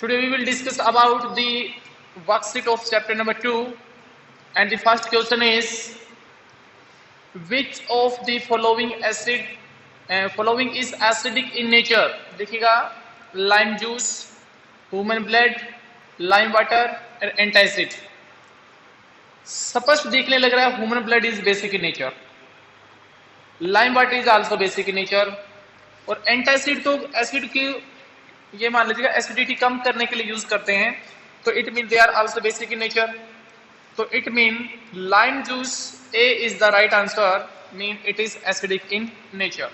Today we will discuss about the worksheet of chapter number 2, and the first question is, which of the following is acidic in nature? देखिएगा, lime juice, human blood, lime water और antacid. स्पष्ट देखने लग रहा है human blood is basic in nature, lime water is also basic in nature, और antacid तो acid की ये मान लीजिएगा एसिडिटी कम करने के लिए यूज करते हैं, तो it mean they are also basic in nature. तो it mean lime juice A is the right answer, mean it is acidic in nature.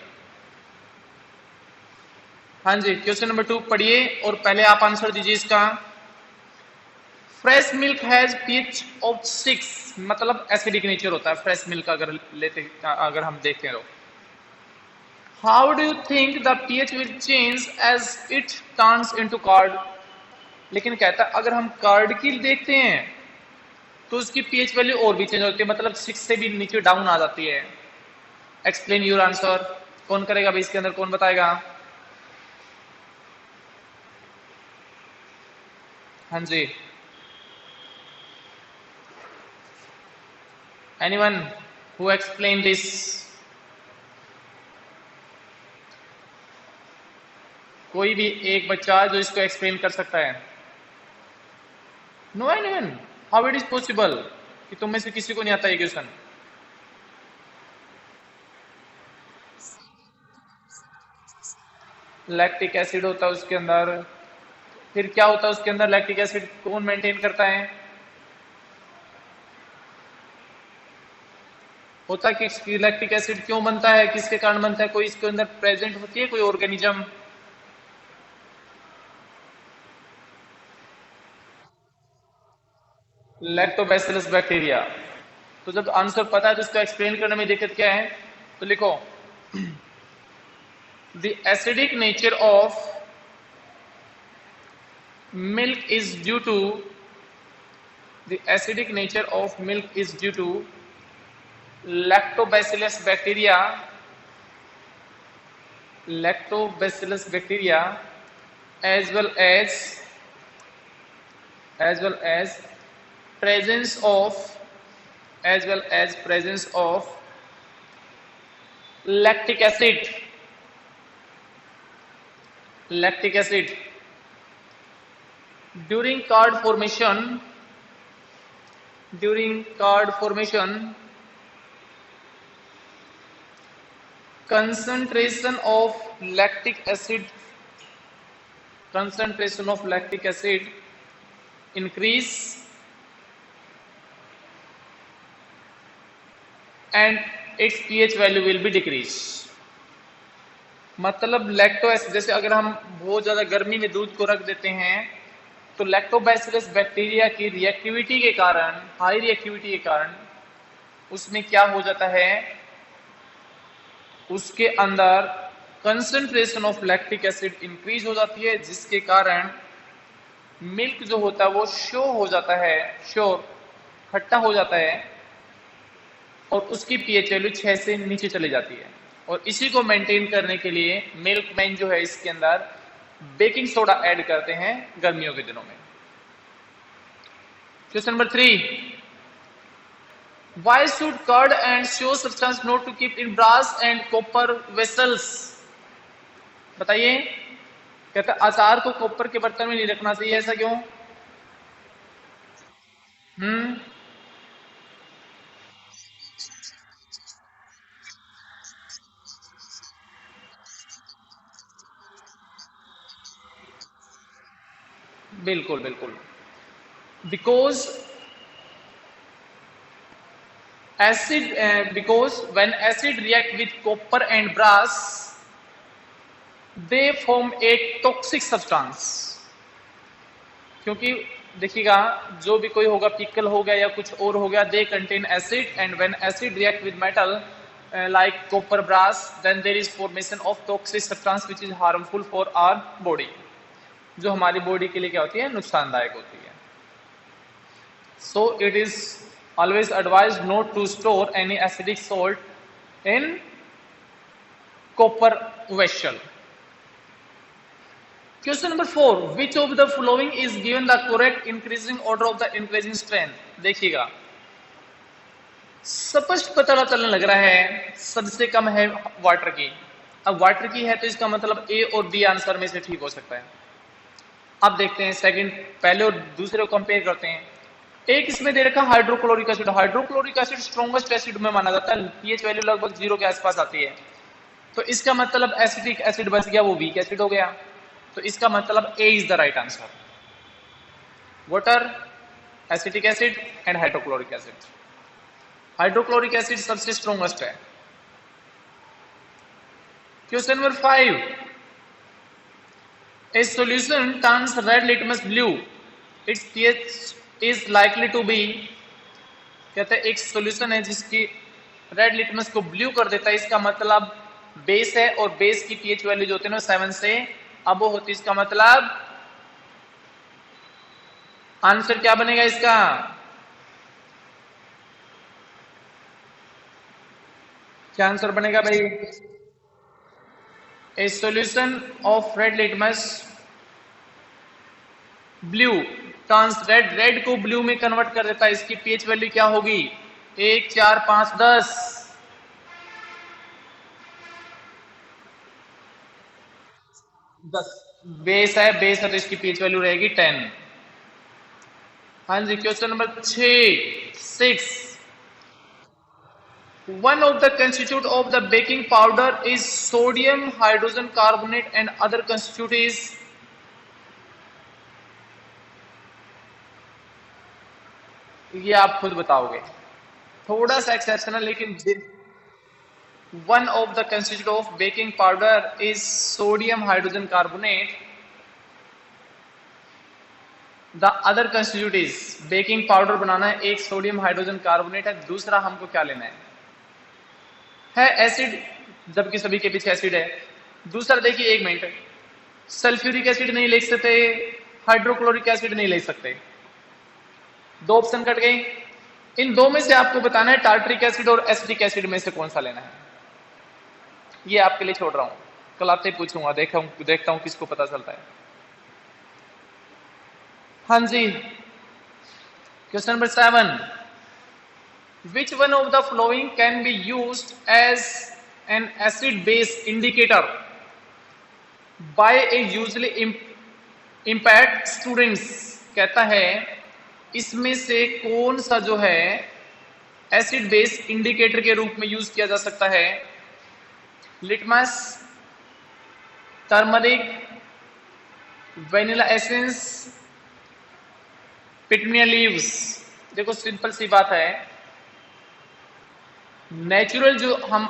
हाँ जी, क्वेश्चन नंबर 2 पढ़िए और पहले आप आंसर दीजिए इसका. Fresh milk has pH of 6, मतलब एसिडिक नेचर होता है फ्रेश मिल्क अगर हम देखें तो. How do you think the pH will change as it turns into curd? लेकिन कहता है अगर हम कर्ड की देखते हैं तो उसकी pH वैल्यू और भी चेंज होती है, मतलब 6 से भी नीचे डाउन आ जाती है. Explain your answer. कौन करेगा भाई इसके अंदर, कौन बताएगा? हाँ जी, एनीवन हु एक्सप्लेन दिस? कोई भी एक बच्चा जो इसको एक्सप्लेन कर सकता है? No anyone? How it is possible कि तुम में से किसी को नहीं आता ये क्वेश्चन? लैक्टिक एसिड होता है उसके अंदर. फिर क्या होता है उसके अंदर? लैक्टिक एसिड कौन मेंटेन करता है? होता कि लैक्टिक एसिड क्यों बनता है, किसके कारण बनता है? कोई इसके अंदर प्रेजेंट होती है कोई ऑर्गेनिज्म? Lactobacillus bacteria. तो जब आंसर पता है तो इसको एक्सप्लेन करने में दिक्कत क्या है? तो लिखो, the acidic nature of milk is due to the acidic nature of milk is due to lactobacillus bacteria as well as presence of lactic acid. During curd formation, concentration of lactic acid increase and its pH value will be decrease. मतलब lacto acid, जैसे अगर हम बहुत ज्यादा गर्मी में दूध को रख देते हैं तो लैक्टोबैसिलस बैक्टीरिया की रिएक्टिविटी के कारण, हाई रिएक्टिविटी के कारण उसमें क्या हो जाता है, उसके अंदर concentration of lactic acid increase हो जाती है, जिसके कारण मिल्क जो होता है वो खट्टा हो जाता है और उसकी पीएच वैल्यू 6 से नीचे चली जाती है. और इसी को मेंटेन करने के लिए मिल्कमैन जो है इसके अंदर बेकिंग सोडा ऐड करते हैं गर्मियों के दिनों में. Question number 3, why should curd and show substance not to keep in brass and copper vessels? बताइए. कहता है अचार को कॉपर के बर्तन में नहीं रखना चाहिए, ऐसा क्यों? बिल्कुल बिल्कुल. because when acid react with copper and brass they form a toxic substance. क्योंकि देखिएगा जो भी कोई होगा, पिकल हो गया या कुछ और हो गया, they contain acid and when acid react with metal like copper, brass, then there is formation of toxic substance which is harmful for our body, जो हमारी बॉडी के लिए क्या होती है, नुकसानदायक होती है. So it is always advised not to store any acidic salt in copper vessel. Question number 4, which of the following is given the correct increasing order of the increasing strength. देखिएगा, स्पष्ट पता चलने लग रहा है सबसे कम है वाटर की। अब वाटर की है तो इसका मतलब ए और बी आंसर में से ठीक हो सकता है। अब देखते हैं सेकंड, पहले और दूसरे को कंपेयर करते हैं। एक इसमें दे रखा hydrochloric acid. Hydrochloric acid strongest acid में माना जाता है, पीएच वैल्यू लगभग 0 के आसपास आती है। तो इसका मतलब एसिडिक एसिड बच गया, वो वीक एसिड हो गया। तो इसका मतलब A is the right answer, water, acetic acid and hydrochloric acid. Hydrochloric acid सबसे स्ट्रॉन्गेस्ट है। Question number 5, a solution turns red litmus blue, its pH is likely to be। कहते हैं एक सॉल्यूशन है जिसकी रेड लिटमस को blue कर देता है, इसका मतलब बेस है और बेस की पीएच वैल्यू जो होती है ना 7 से अब होती है। इसका मतलब आंसर क्या बनेगा इसका? क्या आंसर बनेगा भाई? ए solution of red litmus blue turns red, red को ब्लू में कन्वर्ट कर देता है। इसकी पीएच वैल्यू क्या होगी? 1, 4, 5, 10। 10 बेस है, बेस है तो इसकी पीएच वैल्यू रहेगी 10। हाँ जी, question number 6, one of the constituent of the baking powder is sodium hydrogen carbonate and other constituent is। ये आप खुद बताओगे, थोड़ा सा एक्सेप्शनल लेकिन one of the constituent of baking powder is sodium hydrogen carbonate, the other constituent is। Baking powder बनाना है, एक सोडियम हाइड्रोजन कार्बोनेट है, दूसरा हमको क्या लेना है एसिड, जबकि सभी के पीछे एसिड है। दूसरा देखिए, एक मिनट, सल्फ्यूरिक एसिड नहीं लिख सकते, हाइड्रोक्लोरिक एसिड नहीं ले सकते, दो ऑप्शन कट गए। इन दो में से आपको बताना है टार्टरिक एसिड और एसिटिक एसिड में से कौन सा लेना है। ये आपके लिए छोड़ रहा हूं, कल आपसे पूछूंगा, देखता हूं किसको पता चलता है। हाँ जी, question number 7, which one of the following can be used as an acid base indicator by a usually impaired students। कहता है इसमें से कौन सा जो है एसिड बेस इंडिकेटर के रूप में यूज किया जा सकता है? Litmus, turmeric, vanilla essence, petunia leaves. देखो सिंपल सी बात है, नेचुरल जो हम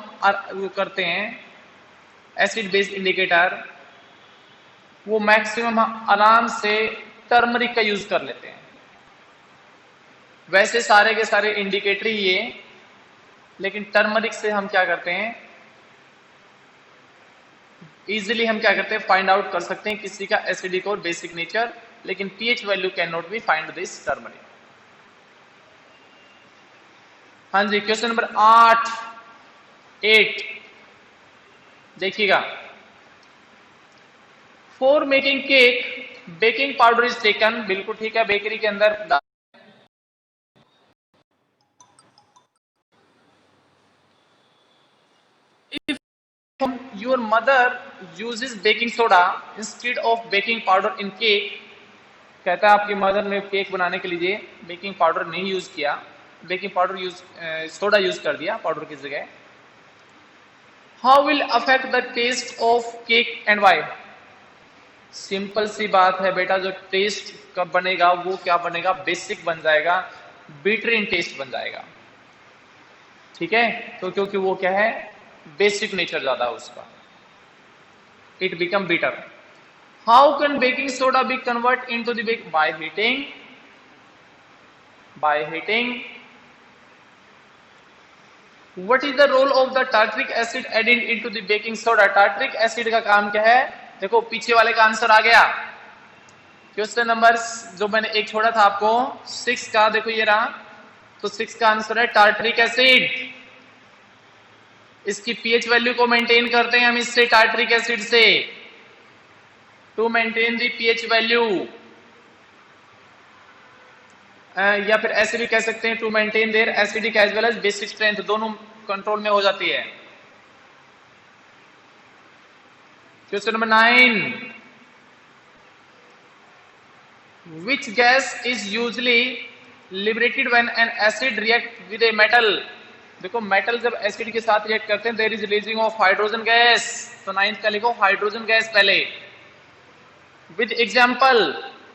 करते हैं एसिड बेस इंडिकेटर, वो मैक्सिमम आराम से टर्मरिक का यूज कर लेते हैं। वैसे सारे के सारे इंडिकेटर ही ये, लेकिन टर्मरिक से हम क्या करते हैं, इजीली हम क्या करते हैं, फाइंड आउट कर सकते हैं किसी का एसिडिक और बेसिक नेचर, लेकिन pH value can not be find this turmeric. हाँ जी, क्वेश्चन नंबर 8 देखिएगा, for making cake baking powder is taken. बिल्कुल ठीक है, बेकरी के अंदर your mother uses baking soda instead of baking powder in cake। कहता है आपकी मदर ने केक बनाने के लिए बेकिंग पाउडर नहीं यूज किया, बेकिंग पाउडर सोडा यूज कर दिया पाउडर की जगह। How will affect the taste of cake and why. Simple सी बात है बेटा, जो टेस्ट कब बनेगा वो क्या बनेगा, बेसिक बन जाएगा, बीटर इन टेस्ट बन जाएगा। ठीक है, तो क्योंकि वो क्या है, बेसिक नेचर ज्यादा है उसका, it become bitter। How can baking soda be convert into the bake, by heating. What is the role of the tartaric acid added into the baking soda. Tartaric acid का काम क्या है? देखो पीछे वाले का आंसर आ गया, क्वेश्चन नंबर जो मैंने एक छोड़ा था आपको 6 का, देखो ये रहा, तो 6 का आंसर है टार्टरिक एसिड। इसकी पीएच वैल्यू को मेंटेन करते हैं हम इससे, टार्टरिक एसिड से। To maintain the pH value, या फिर ऐसे भी कह सकते हैं to maintain their acidic as well as basic strength, दोनों कंट्रोल में हो जाती है। Question number 9, which gas is usually liberated when an acid react with a metal. देखो मेटल जब एसिड के साथ रिएक्ट करते हैं there is releasing of hydrogen gas, तो 9th का लिखो हाइड्रोजन गैस पहले। विद एग्जाम्पल,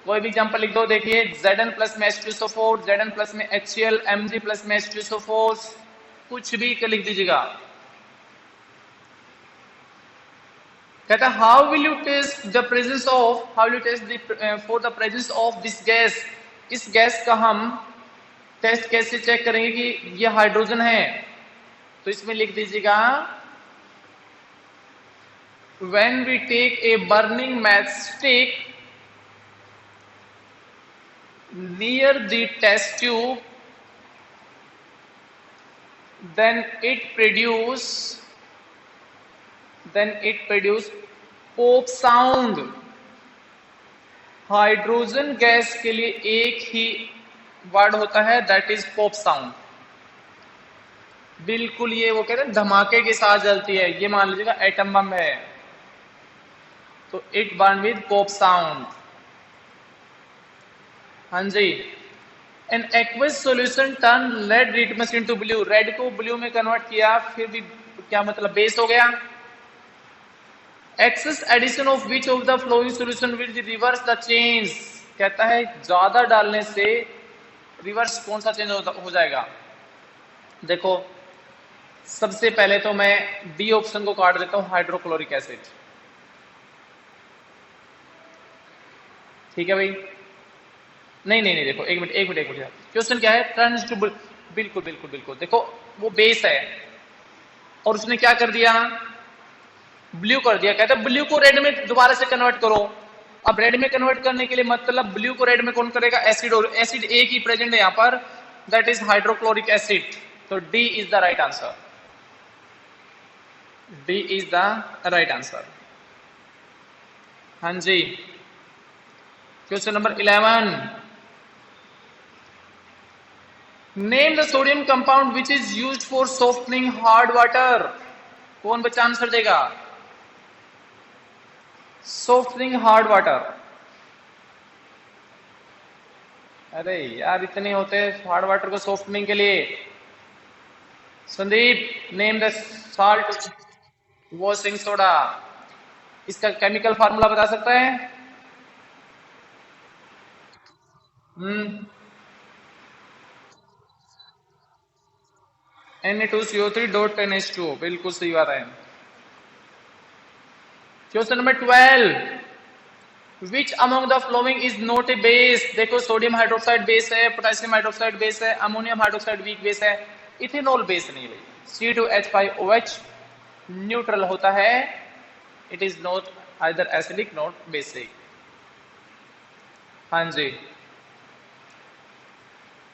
कोई भी एग्जाम्पल लिख दो। देखिए Zn प्लस में H2SO4, Zn प्लस में HCl, Mg प्लस में H2SO4, कुछ भी लिख दीजिएगा। कहता है how will you test the presence of, how will you test for the presence of this gas, इस गैस का हम टेस्ट कैसे चेक करेंगे कि ये हाइड्रोजन है, तो इसमें लिख दीजिएगा when we take a burning matchstick near the test tube, then it produce pop sound। Hydrogen gas के लिए एक ही वर्ड होता है, दैट इज पॉप साउंड। बिल्कुल ये वो कहते हैं धमाके के साथ जलती है, ये मान लीजिएगा एटम बम है, तो it burn with pop sound. हाँ जी, an aqueous solution turn red litmus into blue, red को ब्लू में कन्वर्ट किया, फिर भी क्या मतलब बेस हो गया। Excess addition of which of the following solution will reverse the change, कहता है ज्यादा डालने से रिवर्स कौन सा चेंज हो जाएगा। देखो सबसे पहले तो मैं डी ऑप्शन को काट देता हूं, हाइड्रोक्लोरिक एसिड। ठीक है भाई, नहीं देखो एक मिनट, क्वेश्चन क्या है, टर्न्स टू, बिल्कुल देखो वो बेस है और उसने क्या कर दिया, ब्लू कर दिया। कहता है ब्लू को रेड में दोबारा से कन्वर्ट करो। अब रेड में कन्वर्ट करने के लिए मतलब ब्लू को रेड में कौन करेगा, एसिड, और एसिड एक ही प्रेजेंट है यहां पर, दैट इज हाइड्रोक्लोरिक एसिड। तो D is the right answer, D is the right answer. हाँ जी, question number 11, name the sodium compound which is used for softening hard water. कौन बच्चा आंसर देगा, सॉफ्टनिंग हार्ड वाटर। अरे यार इतने होते हैं हार्ड वाटर को सॉफ्टनिंग के लिए। Sandeep, name the salt washing soda, इसका केमिकल फार्मूला बता सकता है। Na2CO3.10H2, बिल्कुल सही बात है। Question number 12, which among the following is not a base. देखो सोडियम हाइड्रोक्साइड बेस है, पोटेशियम हाइड्रोक्साइड बेस है, अमोनियम हाइड्रोक्साइड वीक बेस है, इथेनॉल बेस नहीं भाई। C2H5OH न्यूट्रल होता है, it is not either acidic not basic. हाँ जी,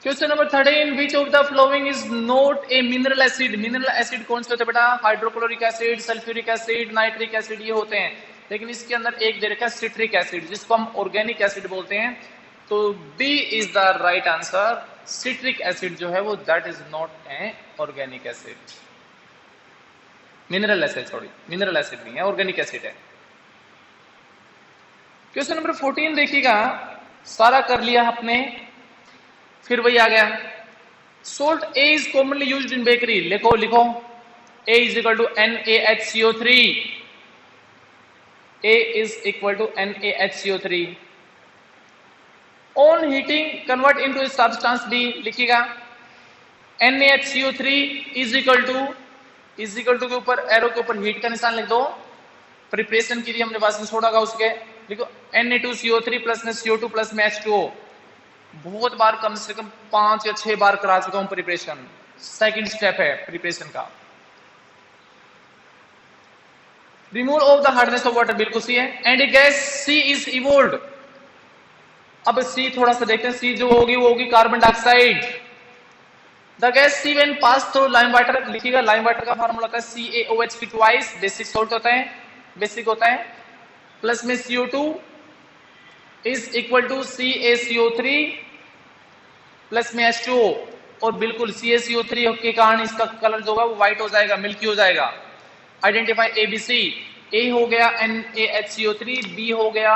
question number 13, which of the following is not a mineral acid. Mineral acid कौन से होते हैं बेटा, hydrochloric acid, sulphuric acid, nitric acid, ये होते हैं। लेकिन इसके अंदर एक दे रखा है सिट्रिक एसिड, जिसको हम ऑर्गेनिक एसिड बोलते हैं। तो B is the right answer. Citric acid जो है वो that is not a organic acid, mineral acid, sorry mineral acid नहीं है, ऑर्गेनिक एसिड है। क्वेश्चन नंबर 14 देखिएगा, सारा कर लिया आपने, फिर वही आ गया। Salt A is commonly used in bakery, लिखो A is equal to NaHCO3, A is equal to NaHCO3। On heating convert into substance B, लिखिएगा NaHCO3 इज इक्वल टू के ऊपर एरो के ऊपर हीट का निशान लिख दो। प्रिपरेशन के लिए हमने बात छोड़ा, उसके लिखो Na2CO3 प्लस में CO2 प्लस में H2O। बहुत बार, कम से कम 5 या 6 बार करा चुका हूं प्रिपरेशन, सेकंड स्टेप है प्रिपरेशन का। Removal of the hardness of water, बिल्कुल सी है। And a gas C is evolved. अब सी थोड़ा सा देखते हैं, सी जो होगी वो होगी carbon dioxide. The gas see when pass through lime water, लिखिएगा लाइम वाटर का फार्मूला होता है CaOH की ट्वाइस, बेसिक सोल्ट होता है, बेसिक होता है। प्लस में CO2 is equal to CaCO3 plus में H2O, और बिल्कुल CaCO3 के कारण इसका कलर जो होगा वो व्हाइट हो जाएगा, मिल्की हो जाएगा। आइडेंटिफाई ABC, A हो गया NaHCO3, B हो गया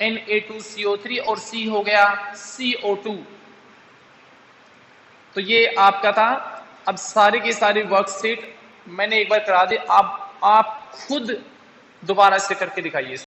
Na2CO3 और C हो गया CO2। तो ये आपका था। अब सारी की सारी वर्कशीट मैंने एक बार करा दी, आप खुद दोबारा से करके दिखाइए।